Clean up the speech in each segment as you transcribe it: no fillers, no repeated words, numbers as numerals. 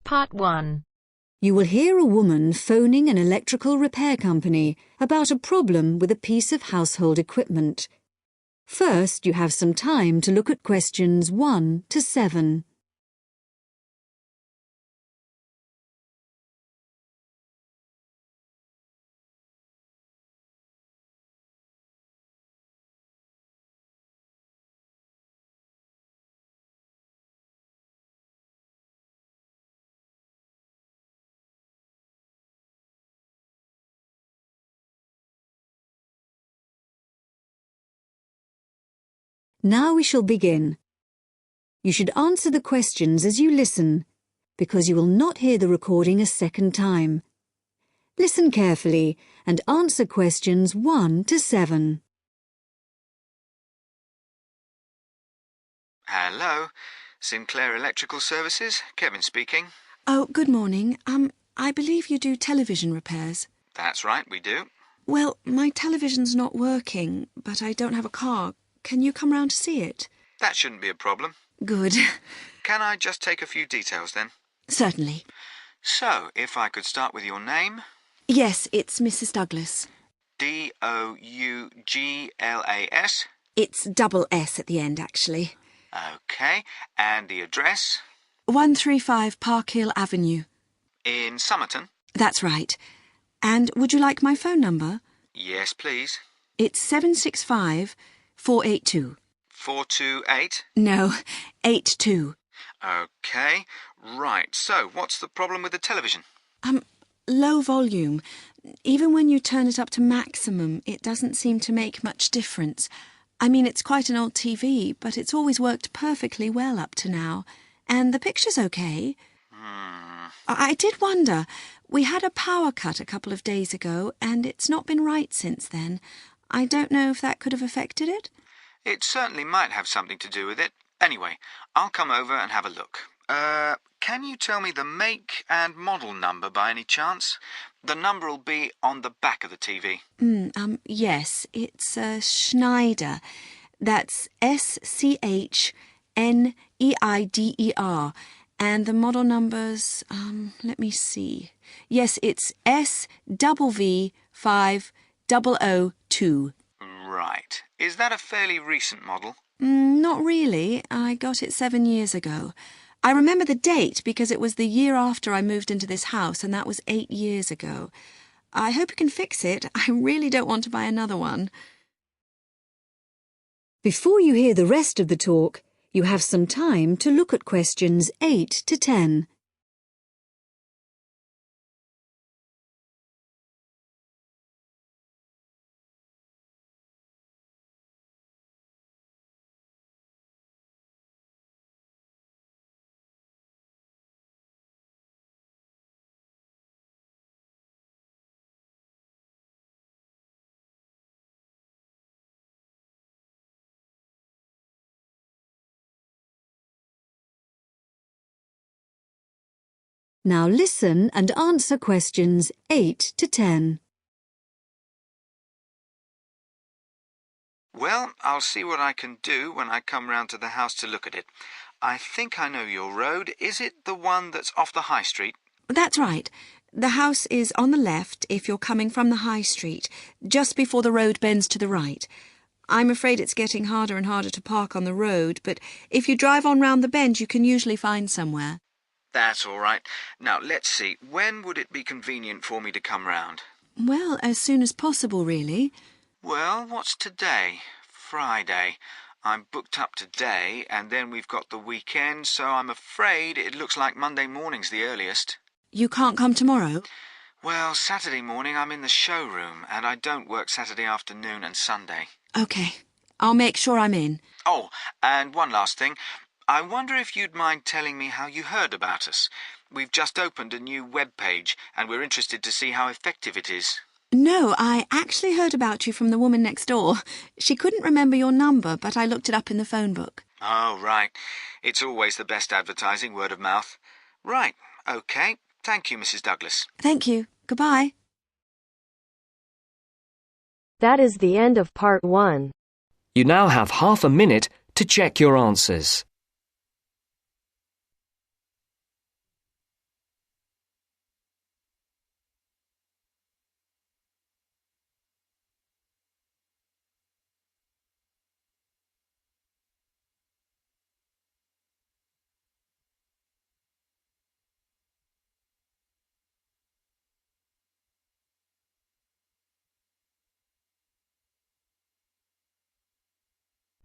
Part 1. You will hear a woman phoning an electrical repair company about a problem with a piece of household equipment. First, you have some time to look at questions 1 to 7. Now we shall begin. You should answer the questions as you listen, because you will not hear the recording a second time. Listen carefully and answer questions 1 to 7. Hello, Sinclair Electrical Services, Kevin speaking. Oh, good morning. I believe you do television repairs. That's right, we do. Well, my television's not working, but I don't have a car. Can you come round to see it? That shouldn't be a problem. Good. Can I just take a few details then? Certainly. So, if I could start with your name? Yes, it's Mrs. Douglas. Douglas? It's double S at the end, actually. OK, and the address? 135 Park Hill Avenue. In Somerton? That's right. And would you like my phone number? Yes, please. It's 765-482. 428? No, 82. OK, right. So, what's the problem with the television? Low volume. Even when you turn it up to maximum, it doesn't seem to make much difference. I mean, it's quite an old TV, but it's always worked perfectly well up to now. And the picture's okay. I did wonder. We had a power cut a couple of days ago, and it's not been right since then. I don't know if that could have affected it. It certainly might have something to do with it. Anyway, I'll come over and have a look. Can you tell me the make and model number by any chance? The number will be on the back of the TV. Yes, it's Schneider. That's SCHNEIDER. And the model number's, let me see. Yes, it's SVV5002. Right. Is that a fairly recent model? Not really. I got it 7 years ago. I remember the date because it was the year after I moved into this house, and that was 8 years ago. I hope you can fix it. I really don't want to buy another one. Before you hear the rest of the talk, you have some time to look at questions 8 to 10. Now listen and answer questions 8 to 10. Well, I'll see what I can do when I come round to the house to look at it. I think I know your road. Is it the one that's off the high street? That's right. The house is on the left if you're coming from the high street, just before the road bends to the right. I'm afraid it's getting harder and harder to park on the road, but if you drive on round the bend, you can usually find somewhere. That's all right. Now, let's see. When would it be convenient for me to come round? Well, as soon as possible, really. Well, what's today? Friday. I'm booked up today, and then we've got the weekend, so I'm afraid it looks like Monday morning's the earliest. You can't come tomorrow? Well, Saturday morning I'm in the showroom, and I don't work Saturday afternoon and Sunday. OK. I'll make sure I'm in. Oh, and one last thing. I wonder if you'd mind telling me how you heard about us. We've just opened a new web page, and we're interested to see how effective it is. No, I actually heard about you from the woman next door. She couldn't remember your number, but I looked it up in the phone book. Oh, right. It's always the best advertising, word of mouth. Right, OK. Thank you, Mrs. Douglas. Thank you. Goodbye. That is the end of part 1. You now have half a minute to check your answers.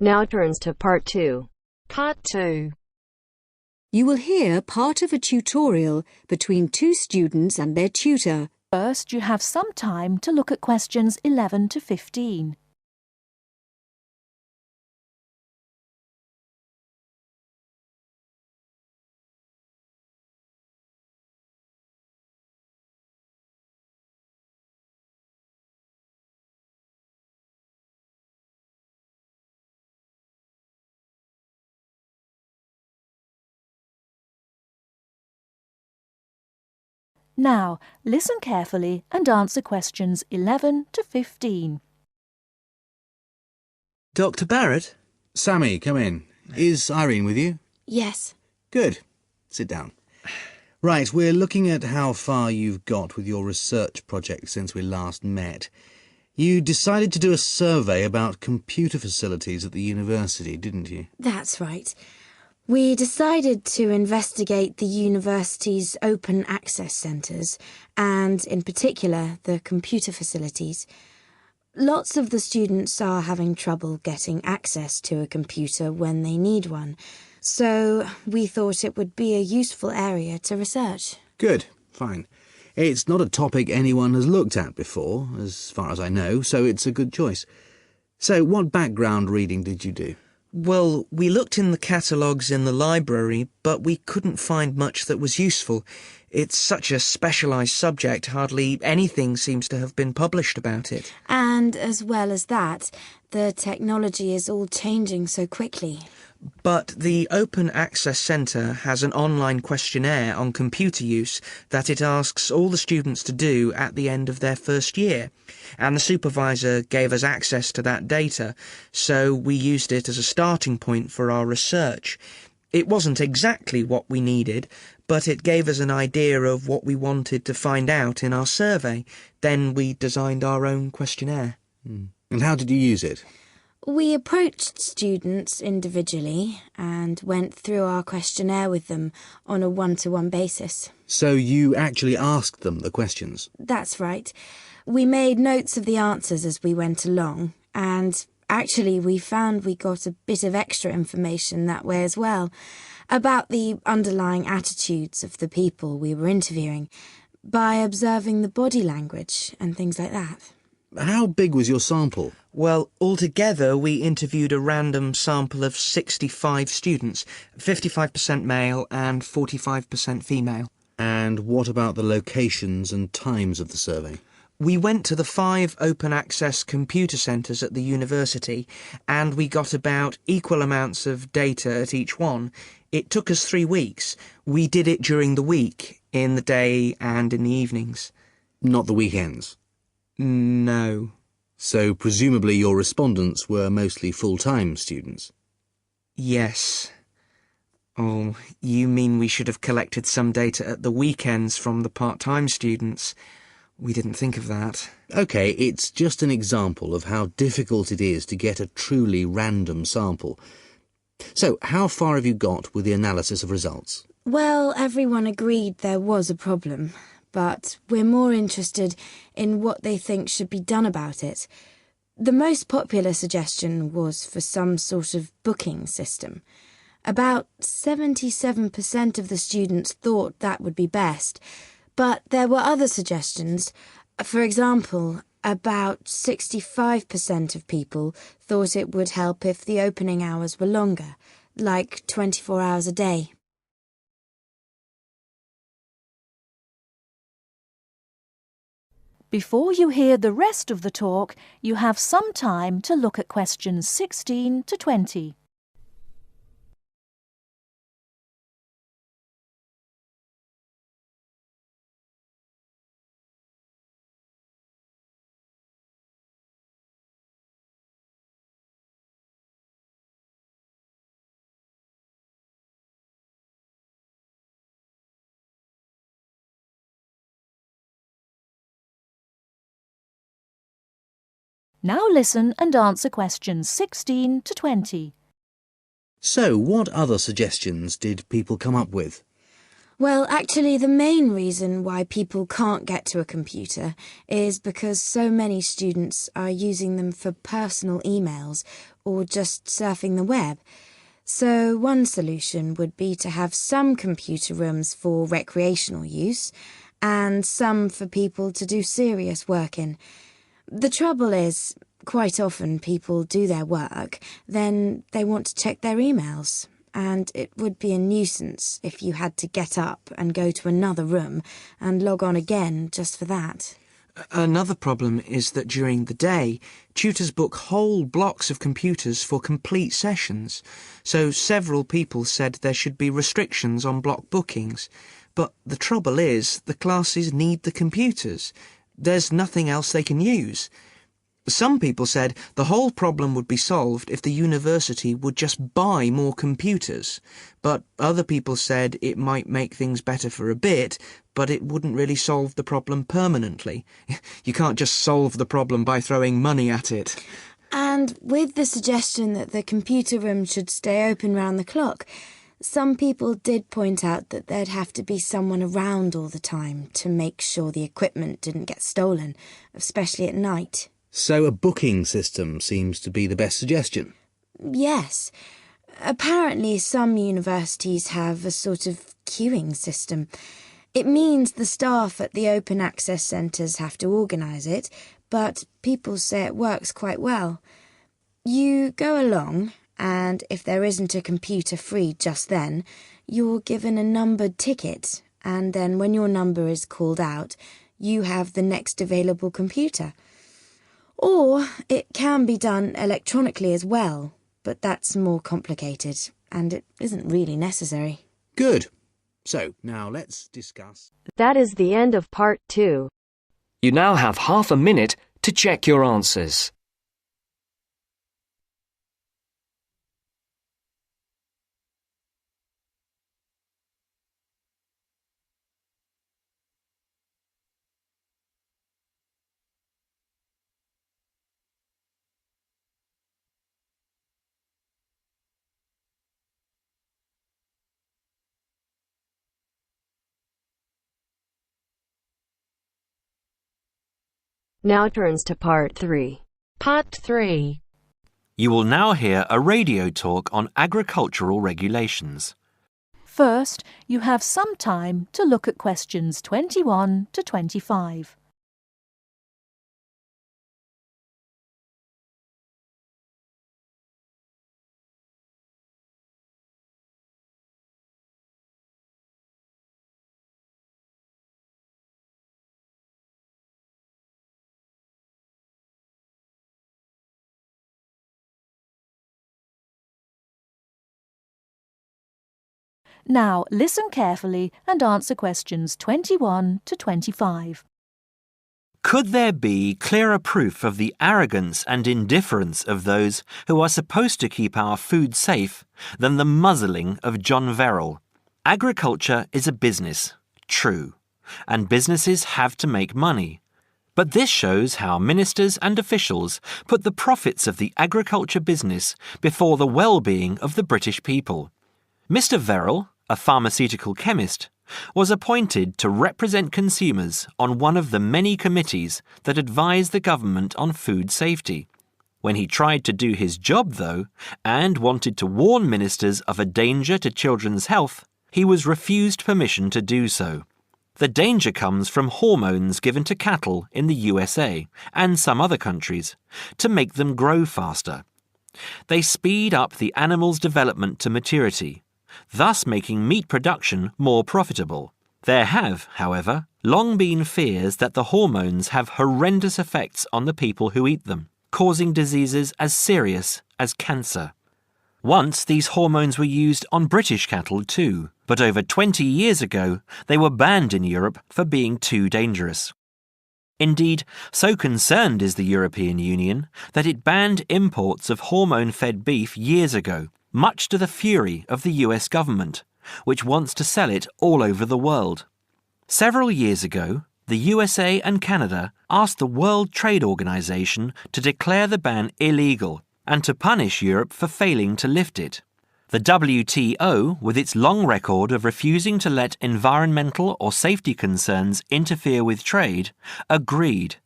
Now turns to part 2. Part 2. You will hear part of a tutorial between two students and their tutor. First, you have some time to look at questions 11 to 15. Now, listen carefully and answer questions 11 to 15. Dr. Barrett? Sammy, come in. Is Irene with you? Yes. Good. Sit down. Right, we're looking at how far you've got with your research project since we last met. You decided to do a survey about computer facilities at the university, didn't you? That's right. We decided to investigate the university's open access centres and, in particular, the computer facilities. Lots of the students are having trouble getting access to a computer when they need one, so we thought it would be a useful area to research. Good. Fine. It's not a topic anyone has looked at before, as far as I know, so it's a good choice. So, what background reading did you do? Well, we looked in the catalogues in the library, but we couldn't find much that was useful. It's such a specialised subject, hardly anything seems to have been published about it. And as well as that, the technology is all changing so quickly. But the Open Access Centre has an online questionnaire on computer use that it asks all the students to do at the end of their first year. And the supervisor gave us access to that data, so we used it as a starting point for our research. It wasn't exactly what we needed, but it gave us an idea of what we wanted to find out in our survey. Then we designed our own questionnaire. And how did you use it? We approached students individually and went through our questionnaire with them on a one-to-one basis. So you actually asked them the questions? That's right. We made notes of the answers as we went along, and actually we found we got a bit of extra information that way as well, about the underlying attitudes of the people we were interviewing, by observing the body language and things like that. How big was your sample? Well, altogether we interviewed a random sample of 65 students, 55% male and 45% female. And what about the locations and times of the survey? We went to the 5 open access computer centres at the university and we got about equal amounts of data at each one. It took us 3 weeks. We did it during the week, in the day and in the evenings. Not the weekends? No. So presumably your respondents were mostly full-time students? Yes. Oh, you mean we should have collected some data at the weekends from the part-time students? We didn't think of that. OK, it's just an example of how difficult it is to get a truly random sample. So, how far have you got with the analysis of results? Well, everyone agreed there was a problem, but we're more interested in what they think should be done about it. The most popular suggestion was for some sort of booking system. About 77% of the students thought that would be best, but there were other suggestions. For example, about 65% of people thought it would help if the opening hours were longer, like 24 hours a day. Before you hear the rest of the talk, you have some time to look at questions 16 to 20. Now listen and answer questions 16 to 20. So, what other suggestions did people come up with? Well, actually, the main reason why people can't get to a computer is because so many students are using them for personal emails or just surfing the web. So one solution would be to have some computer rooms for recreational use and some for people to do serious work in. The trouble is, quite often people do their work, then they want to check their emails. And it would be a nuisance if you had to get up and go to another room and log on again just for that. Another problem is that during the day, tutors book whole blocks of computers for complete sessions, so several people said there should be restrictions on block bookings. But the trouble is, the classes need the computers. There's nothing else they can use. Some people said the whole problem would be solved if the university would just buy more computers, but other people said it might make things better for a bit, but it wouldn't really solve the problem permanently. You can't just solve the problem by throwing money at it. And with the suggestion that the computer room should stay open round the clock, some people did point out that there'd have to be someone around all the time to make sure the equipment didn't get stolen, especially at night. So a booking system seems to be the best suggestion. Yes. Apparently some universities have a sort of queuing system. It means the staff at the open access centres have to organise it, but people say it works quite well. You go along, and if there isn't a computer free just then, you're given a numbered ticket, and then when your number is called out, you have the next available computer. Or it can be done electronically as well, but that's more complicated, and it isn't really necessary. Good. So, now let's discuss. That is the end of part 2. You now have half a minute to check your answers. Now turns to part 3. Part 3. You will now hear a radio talk on agricultural regulations. First, you have some time to look at questions 21 to 25. Now listen carefully and answer questions 21 to 25. Could there be clearer proof of the arrogance and indifference of those who are supposed to keep our food safe than the muzzling of John Verrill? Agriculture is a business, true, and businesses have to make money. But this shows how ministers and officials put the profits of the agriculture business before the well-being of the British people. Mr. Verrill, a pharmaceutical chemist, was appointed to represent consumers on one of the many committees that advise the government on food safety. When he tried to do his job, though, and wanted to warn ministers of a danger to children's health, he was refused permission to do so. The danger comes from hormones given to cattle in the USA and some other countries to make them grow faster. They speed up the animal's development to maturity, thus making meat production more profitable. There have, however, long been fears that the hormones have horrendous effects on the people who eat them, causing diseases as serious as cancer. Once these hormones were used on British cattle too, but over 20 years ago they were banned in Europe for being too dangerous. Indeed, so concerned is the European Union that it banned imports of hormone-fed beef years ago, much to the fury of the US government, which wants to sell it all over the world. Several years ago, the USA and Canada asked the World Trade Organization to declare the ban illegal and to punish Europe for failing to lift it. The WTO, with its long record of refusing to let environmental or safety concerns interfere with trade, agreed,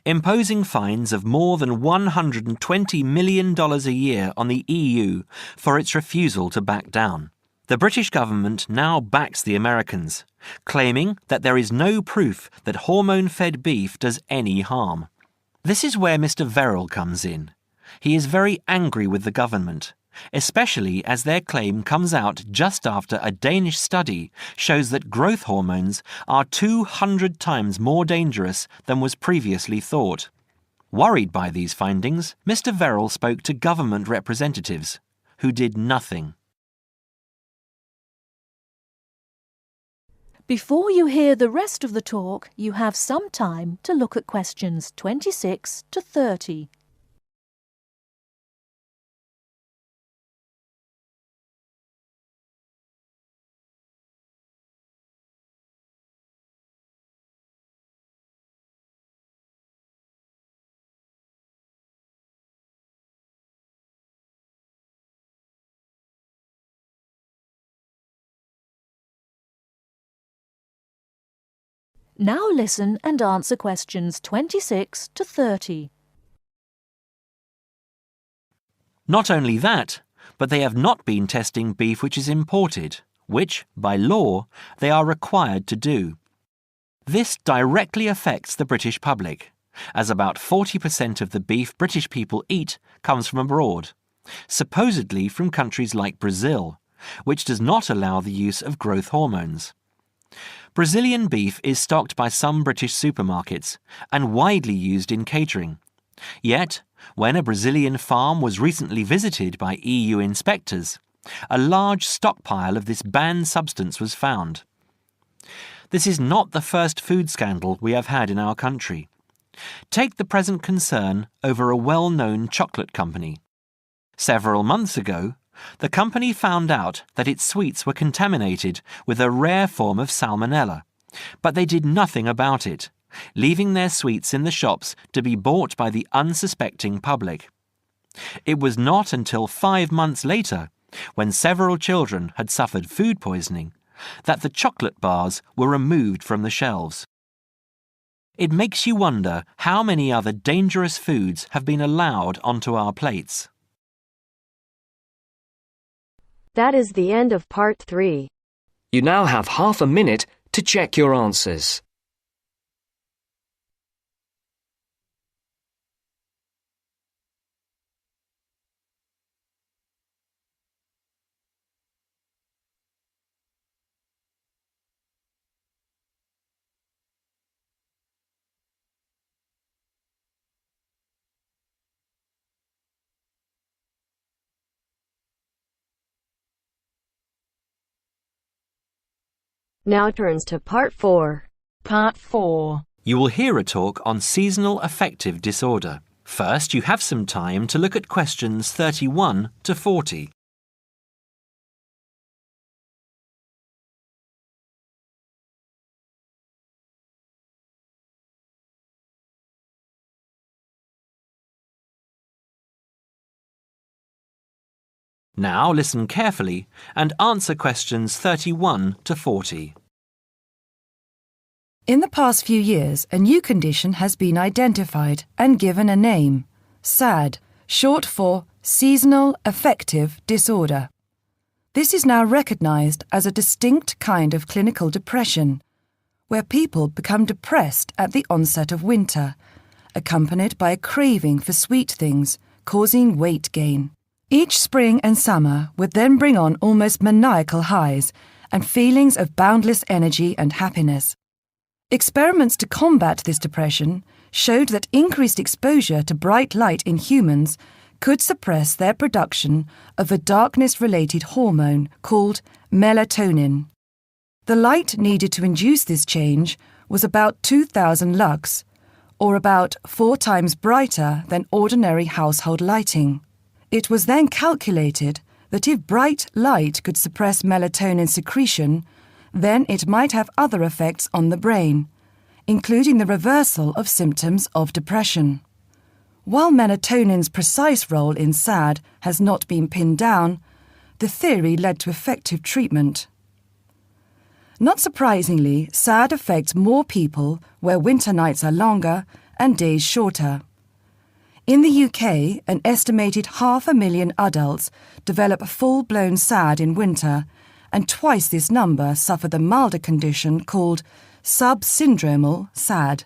imposing fines of more than $120 million a year on the EU for its refusal to back down. The British government now backs the Americans, claiming that there is no proof that hormone-fed beef does any harm. This is where Mr. Verrill comes in. He is very angry with the government, especially as their claim comes out just after a Danish study shows that growth hormones are 200 times more dangerous than was previously thought. Worried by these findings, Mr. Verrill spoke to government representatives, who did nothing. Before you hear the rest of the talk, you have some time to look at questions 26 to 30. Now listen and answer questions 26 to 30. Not only that, but they have not been testing beef which is imported, which, by law, they are required to do. This directly affects the British public, as about 40% of the beef British people eat comes from abroad, supposedly from countries like Brazil, which does not allow the use of growth hormones. Brazilian beef is stocked by some British supermarkets and widely used in catering. Yet, when a Brazilian farm was recently visited by EU inspectors, a large stockpile of this banned substance was found. This is not the first food scandal we have had in our country. Take the present concern over a well-known chocolate company. Several months ago, the company found out that its sweets were contaminated with a rare form of salmonella, but they did nothing about it, leaving their sweets in the shops to be bought by the unsuspecting public. It was not until 5 months later, when several children had suffered food poisoning, that the chocolate bars were removed from the shelves. It makes you wonder how many other dangerous foods have been allowed onto our plates. That is the end of part 3. You now have half a minute to check your answers. Now turns to part 4. Part 4. You will hear a talk on seasonal affective disorder. First, you have some time to look at questions 31 to 40. Now listen carefully and answer questions 31 to 40. In the past few years, a new condition has been identified and given a name, SAD, short for Seasonal Affective Disorder. This is now recognized as a distinct kind of clinical depression, where people become depressed at the onset of winter, accompanied by a craving for sweet things, causing weight gain. Each spring and summer would then bring on almost maniacal highs and feelings of boundless energy and happiness. Experiments to combat this depression showed that increased exposure to bright light in humans could suppress their production of a darkness-related hormone called melatonin. The light needed to induce this change was about 2,000 lux, or about 4 times brighter than ordinary household lighting. It was then calculated that if bright light could suppress melatonin secretion, then it might have other effects on the brain, including the reversal of symptoms of depression. While melatonin's precise role in SAD has not been pinned down, the theory led to effective treatment. Not surprisingly, SAD affects more people where winter nights are longer and days shorter. In the UK, an estimated 500,000 adults develop full-blown SAD in winter, and twice this number suffer the milder condition called subsyndromal SAD.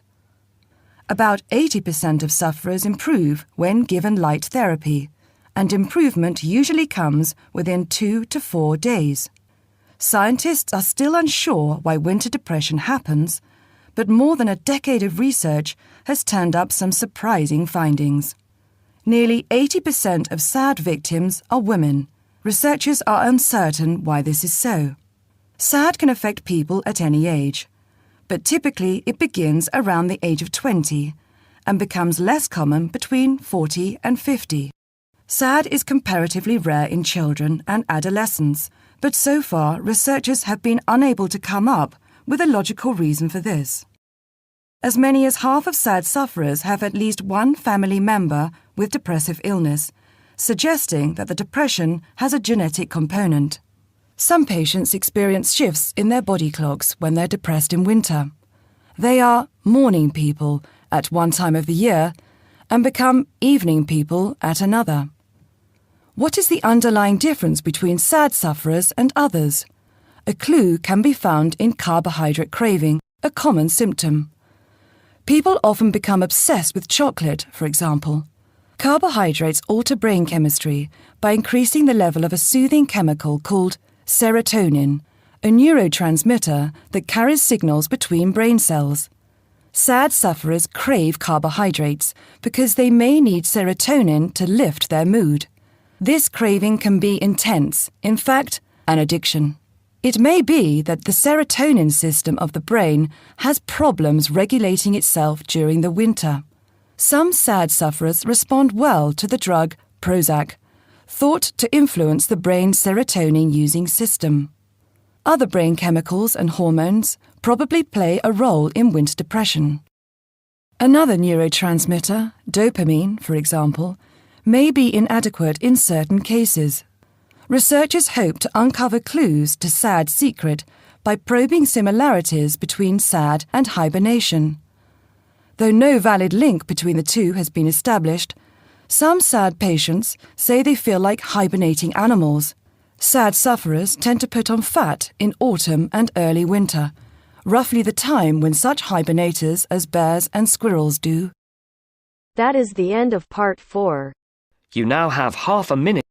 About 80% of sufferers improve when given light therapy, and improvement usually comes within 2 to 4 days. Scientists are still unsure why winter depression happens, but more than a decade of research has turned up some surprising findings. Nearly 80% of SAD victims are women. Researchers are uncertain why this is so. SAD can affect people at any age, but typically it begins around the age of 20 and becomes less common between 40 and 50. SAD is comparatively rare in children and adolescents, but so far researchers have been unable to come up with a logical reason for this. As many as half of SAD sufferers have at least one family member with depressive illness, suggesting that the depression has a genetic component. Some patients experience shifts in their body clocks when they're depressed in winter. They are morning people at one time of the year and become evening people at another. What is the underlying difference between SAD sufferers and others? A clue can be found in carbohydrate craving, a common symptom. People often become obsessed with chocolate, for example. Carbohydrates alter brain chemistry by increasing the level of a soothing chemical called serotonin, a neurotransmitter that carries signals between brain cells. SAD sufferers crave carbohydrates because they may need serotonin to lift their mood. This craving can be intense, in fact, an addiction. It may be that the serotonin system of the brain has problems regulating itself during the winter. Some SAD sufferers respond well to the drug Prozac, thought to influence the brain's serotonin-using system. Other brain chemicals and hormones probably play a role in winter depression. Another neurotransmitter, dopamine, for example, may be inadequate in certain cases. Researchers hope to uncover clues to SAD's secret by probing similarities between SAD and hibernation. Though no valid link between the two has been established, some SAD patients say they feel like hibernating animals. SAD sufferers tend to put on fat in autumn and early winter, roughly the time when such hibernators as bears and squirrels do. That is the end of part 4. You now have half a minute.